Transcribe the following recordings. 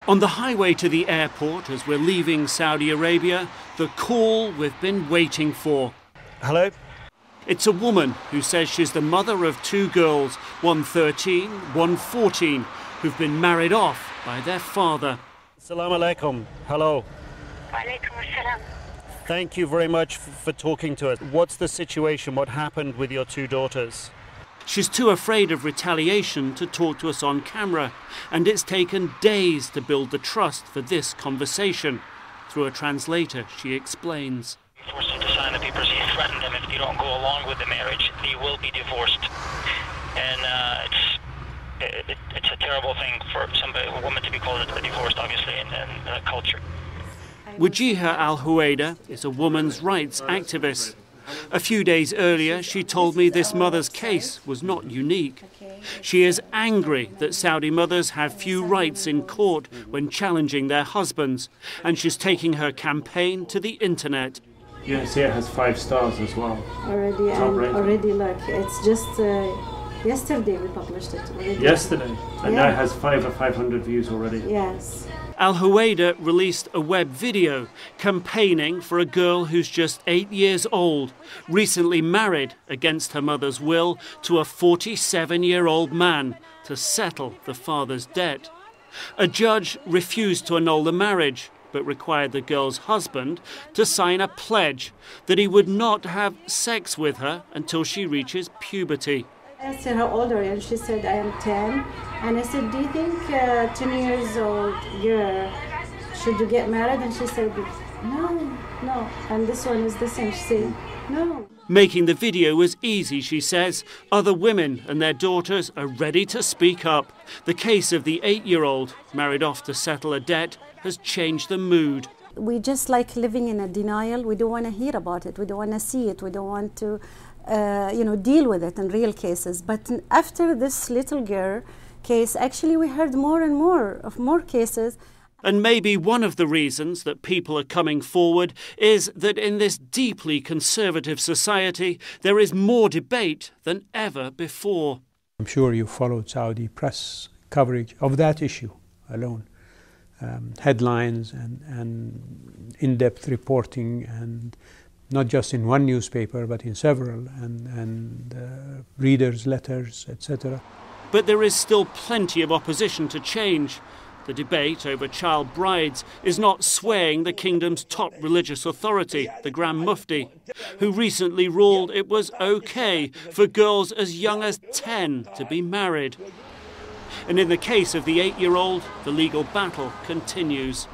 On the highway to the airport, as we're leaving Saudi Arabia, the call we've been waiting for. Hello? It's a woman who says she's the mother of two girls, one 13, one 14, who've been married off by their father. Assalamu alaikum. Hello. Wa alaikum assalam. Thank you very much for talking to us. What's the situation? What happened with your two daughters? She's too afraid of retaliation to talk to us on camera, and it's taken days to build the trust for this conversation. Through a translator, she explains. Forced them to sign the papers and threaten them if they don't go along with the marriage, they will be divorced. And it's a terrible thing for a woman to be called divorced, obviously, in the culture. Wajiha Al-Huwaida is a women's rights activist. A few days earlier, she told me this mother's case was not unique. She is angry that Saudi mothers have few rights in court when challenging their husbands, and she's taking her campaign to the internet. Yes, it has 5 stars as well. Already, like, it's just yesterday we published it. Already. Yesterday? And now it has 500 views already. Yes. Al-Huwaida released a web video campaigning for a girl who's just 8 years old, recently married against her mother's will to a 47-year-old man to settle the father's debt. A judge refused to annul the marriage, but required the girl's husband to sign a pledge that he would not have sex with her until she reaches puberty. I asked her how old are you, and she said I am 10. And I said, do you think 10 years old girl should you get married? And she said, no. And this one is the same. She said, no. Making the video was easy, she says. Other women and their daughters are ready to speak up. The case of the 8-year-old married off to settle a debt has changed the mood. We just like living in a denial. We don't want to hear about it. We don't want to see it. We don't want to deal with it in real cases. But after this little girl case, actually we heard more and more cases. And maybe one of the reasons that people are coming forward is that in this deeply conservative society, there is more debate than ever before. I'm sure you followed Saudi press coverage of that issue alone. Headlines and in-depth reporting, and not just in one newspaper, but in several, and readers' letters, etc. But there is still plenty of opposition to change. The debate over child brides is not swaying the kingdom's top religious authority, the Grand Mufti, who recently ruled it was okay for girls as young as 10 to be married. And in the case of the 8-year-old, the legal battle continues.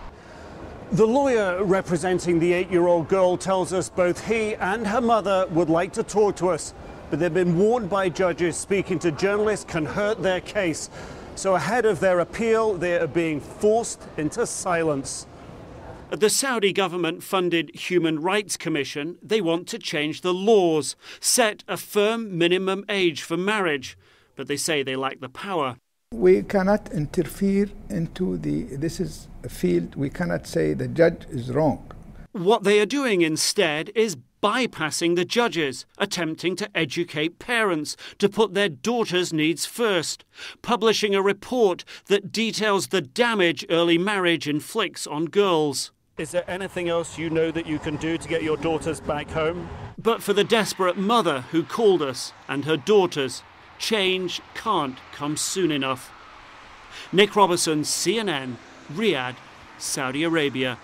The lawyer representing the 8-year-old girl tells us both he and her mother would like to talk to us, but they've been warned by judges speaking to journalists can hurt their case. So ahead of their appeal, they are being forced into silence. At the Saudi government-funded Human Rights Commission, they want to change the laws, set a firm minimum age for marriage, but they say they lack the power. We cannot interfere into this is a field, we cannot say the judge is wrong. What they are doing instead is bypassing the judges, attempting to educate parents, to put their daughters' needs first, publishing a report that details the damage early marriage inflicts on girls. Is there anything else you know that you can do to get your daughters back home? But for the desperate mother who called us and her daughters, change can't come soon enough. Nick Robertson, CNN, Riyadh, Saudi Arabia.